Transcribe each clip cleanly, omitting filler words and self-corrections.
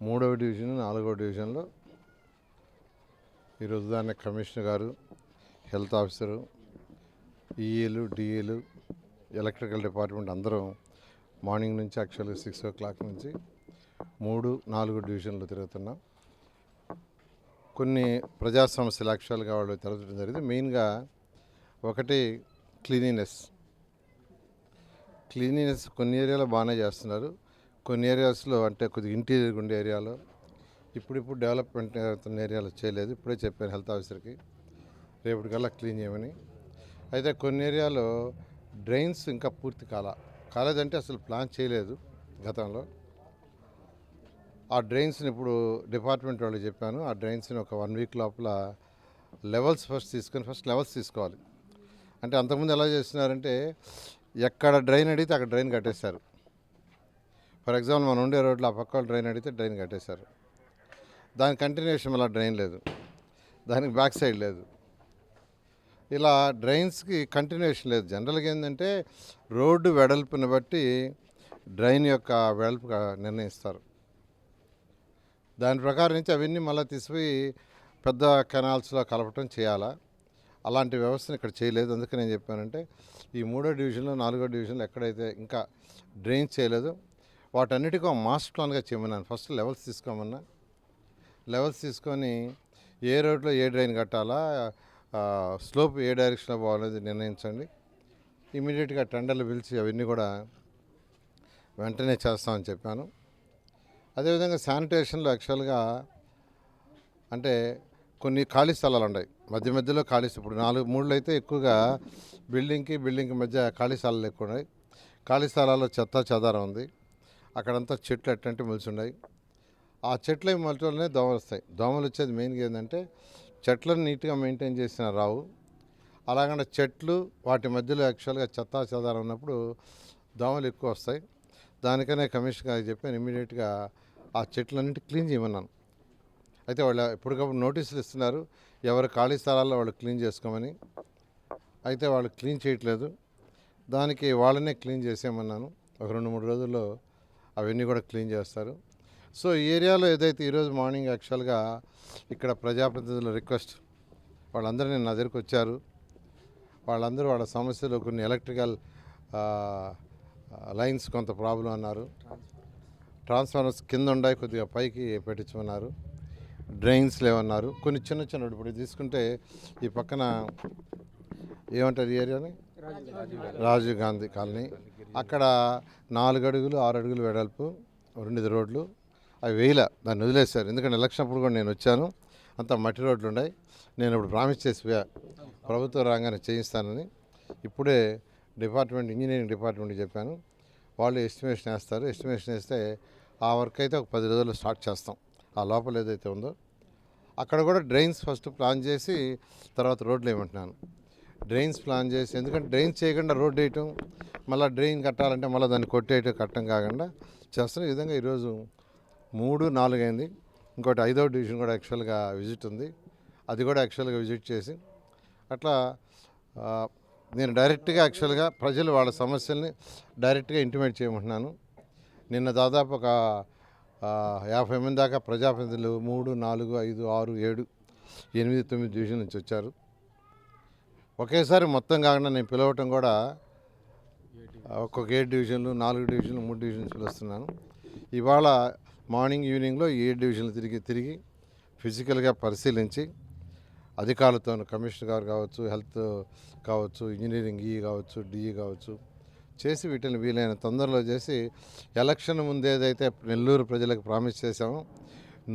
3వ డివిజన్ 4వ డివిజన్లో ఈరోజు దాన్ని కమిషనర్ గారు, హెల్త్ ఆఫీసరు, ఈఏలు, డిఏలు, ఎలక్ట్రికల్ డిపార్ట్మెంట్ అందరం మార్నింగ్ నుంచి యాక్చువల్గా 6 o'clock నుంచి 3, 4 డివిజన్లు తిరుగుతున్నాం. కొన్ని ప్రజా సమస్యలు యాక్చువల్గా వాళ్ళు తిరగడం జరిగింది. మెయిన్గా ఒకటి క్లీనినెస్ కొన్ని ఏరియాలో బాగానే చేస్తున్నారు. కొన్ని ఏరియాస్లో అంటే కొద్దిగా ఇంటీరియర్ ఉండే ఏరియాలో ఇప్పుడు డెవలప్మెంట్ అవుతున్న ఏరియాలో చేయలేదు. ఇప్పుడే చెప్పాను హెల్త్ ఆఫీసర్కి రేపటికల్లా క్లీన్ చేయమని. అయితే కొన్ని ఏరియాలో డ్రైన్స్ ఇంకా పూర్తి కాలేదంటే అసలు ప్లాన్ చేయలేదు గతంలో. ఆ డ్రైన్స్ని ఇప్పుడు డిపార్ట్మెంట్ వాళ్ళు చెప్పాను. ఆ డ్రైన్స్ని ఒక 1 week లోపల లెవెల్స్ ఫస్ట్ లెవెల్స్ తీసుకోవాలి. అంటే అంతకుముందు ఎలా చేస్తున్నారంటే ఎక్కడ డ్రైన్ అడిగితే అక్కడ డ్రైన్ కట్టేశారు. ఫర్ ఎగ్జాంపుల్ మనం ఉండే రోడ్లో ఆ పక్క డ్రైన్ అడిగితే డ్రైన్ కట్టేశారు. దాని కంటిన్యూషన్ వల్ల డ్రైన్ లేదు, దానికి బ్యాక్ సైడ్ లేదు. ఇలా డ్రైన్స్కి కంటిన్యూషన్ లేదు. జనరల్గా ఏంటంటే రోడ్డు వెడల్పుని బట్టి డ్రైన్ యొక్క వెడల్పు నిర్ణయిస్తారు. దాని ప్రకారం నుంచి అవన్నీ మళ్ళీ తీసిపోయి పెద్ద కెనాల్స్లో కలపటం చేయాలా. అలాంటి వ్యవస్థను ఇక్కడ చేయలేదు. అందుకే నేను చెప్పానంటే ఈ 3వ డివిజన్లో 4వ డివిజన్లో ఎక్కడైతే ఇంకా డ్రైన్ చేయలేదు వాటన్నిటికీ మాస్టర్ ప్లాన్గా చేయమన్నాను. ఫస్ట్ లెవెల్స్ తీసుకోమన్నా. లెవెల్స్ తీసుకొని ఏ రోడ్లో ఏ డ్రైన్ కట్టాలా, స్లోప్ ఏ డైరెక్షన్లో పోవాలనేది నిర్ణయించండి. ఇమీడియట్గా టెండర్లు పిలిచి అవన్నీ కూడా వెంటనే చేస్తామని చెప్పాను. అదేవిధంగా శానిటేషన్లో యాక్చువల్గా అంటే కొన్ని ఖాళీ స్థలాలు ఉన్నాయి. మధ్యలో ఖాళీ, ఇప్పుడు 3 అయితే ఎక్కువగా బిల్డింగ్కి మధ్య ఖాళీ స్థలాలు ఎక్కువ ఉన్నాయి. ఖాళీ స్థలాల్లో చెత్త చెదారం ఉంది. అక్కడంతా చెట్లు ఎట్టంటే మొలిచి ఉన్నాయి. ఆ చెట్లు మొలటనే దోమలు వస్తాయి. దోమలు వచ్చేది మెయిన్గా ఏంటంటే చెట్లను నీట్గా మెయింటైన్ చేసిన రావు. అలాగంటే చెట్లు వాటి మధ్యలో యాక్చువల్గా చెత్త చెదారం ఉన్నప్పుడు దోమలు ఎక్కువ వస్తాయి. దానికనే కమిషనర్ గారికి చెప్పాను ఇమీడియట్గా ఆ చెట్లన్నింటి క్లీన్ చేయమన్నాను. అయితే వాళ్ళు ఎప్పటికప్పుడు నోటీసులు ఇస్తున్నారు ఎవరి ఖాళీ స్థలాల్లో వాళ్ళు క్లీన్ చేసుకోమని. అయితే వాళ్ళు క్లీన్ చేయట్లేదు. దానికి వాళ్ళనే క్లీన్ చేసేయమన్నాను. ఒక 2-3 రోజుల్లో అవన్నీ కూడా క్లీన్ చేస్తారు. సో ఈ ఏరియాలో ఏదైతే ఈరోజు మార్నింగ్ యాక్చువల్గా ఇక్కడ ప్రజాప్రతినిధుల రిక్వెస్ట్ వాళ్ళందరూ నా దగ్గరికి వచ్చారు. వాళ్ళందరూ వాళ్ళ సమస్యలు కొన్ని ఎలక్ట్రికల్ లైన్స్ కొంత ప్రాబ్లం అన్నారు. ట్రాన్స్ఫార్మర్స్ కింద ఉన్నాయి, కొద్దిగా పైకి పెట్టించమన్నారు. డ్రైన్స్ లేవన్నారు. కొన్ని చిన్న ఇప్పుడు తీసుకుంటే ఈ పక్కన ఏమంటారు ఈ ఏరియాని, రాజీవ్ గాంధీ కాలనీ, అక్కడ 4 అడుగులు 6 అడుగులు వెడల్పు 2 రోడ్లు అవి వేయలే, దాన్ని వదిలేశారు. ఎందుకంటే ఎలక్షన్ అప్పుడు కూడా నేను వచ్చాను, అంత మట్టి రోడ్లు ఉన్నాయి. నేను ఇప్పుడు ప్రామిస్ చేసిపోయా ప్రభుత్వం రాగానే చేయిస్తానని. ఇప్పుడే ఇంజనీరింగ్ డిపార్ట్మెంట్కి చెప్పాను. వాళ్ళు ఎస్టిమేషన్ వేస్తారు. ఎస్టిమేషన్ వేస్తే ఆ వర్క్ అయితే ఒక 10 రోజుల్లో స్టార్ట్ చేస్తాం. ఆ లోపల ఏదైతే ఉందో అక్కడ కూడా డ్రైన్స్ ఫస్ట్ ప్లాన్ చేసి తర్వాత రోడ్లు వేయమంటున్నాను. డ్రైన్స్ ప్లాన్ చేసి, ఎందుకంటే డ్రైన్స్ చేయకుండా రోడ్ వేయటం, మళ్ళీ డ్రైన్ కట్టాలంటే మళ్ళీ దాన్ని కొట్టేయటం కట్టడం కాకుండా చేస్తున్న ఈ విధంగా ఈరోజు 3, 4 అయింది. ఇంకోటి 5వ డివిజన్ కూడా యాక్చువల్గా విజిట్ ఉంది. అది కూడా యాక్చువల్గా విజిట్ చేసి అట్లా నేను డైరెక్ట్గా యాక్చువల్గా ప్రజలు వాళ్ళ సమస్యల్ని డైరెక్ట్గా ఇంటిమేట్ చేయమంటున్నాను. నిన్న దాదాపు ఒక 50 మంది దాకా ప్రజాప్రతినిధులు 3, 4, 5, 6, 7, 8, 9 డివిజన్ నుంచి వచ్చారు. ఒకేసారి మొత్తం కాకుండా నేను పిలవటం కూడా ఒక్కొక్క 7 డివిజన్లు, 4 డివిజన్లు, 3 డివిజన్స్ పిలుస్తున్నాను. ఇవాళ మార్నింగ్ ఈవినింగ్లో 7 డివిజన్లు తిరిగి ఫిజికల్గా పరిశీలించి అధికారులతో, కమిషనర్ గారు కావచ్చు, హెల్త్ కావచ్చు, ఇంజనీరింగ్ కావచ్చు, డిఈ కావచ్చు చేసి వీటిని వీలైన తొందరలో చేసి ఎలక్షన్ ముందు ఏదైతే నెల్లూరు ప్రజలకు ప్రామిస్ చేశామో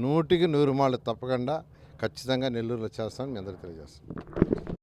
100కి 100 మార్లు తప్పకుండా ఖచ్చితంగా నెల్లూరులో చేస్తామని మీ అందరికీ తెలియజేస్తాం.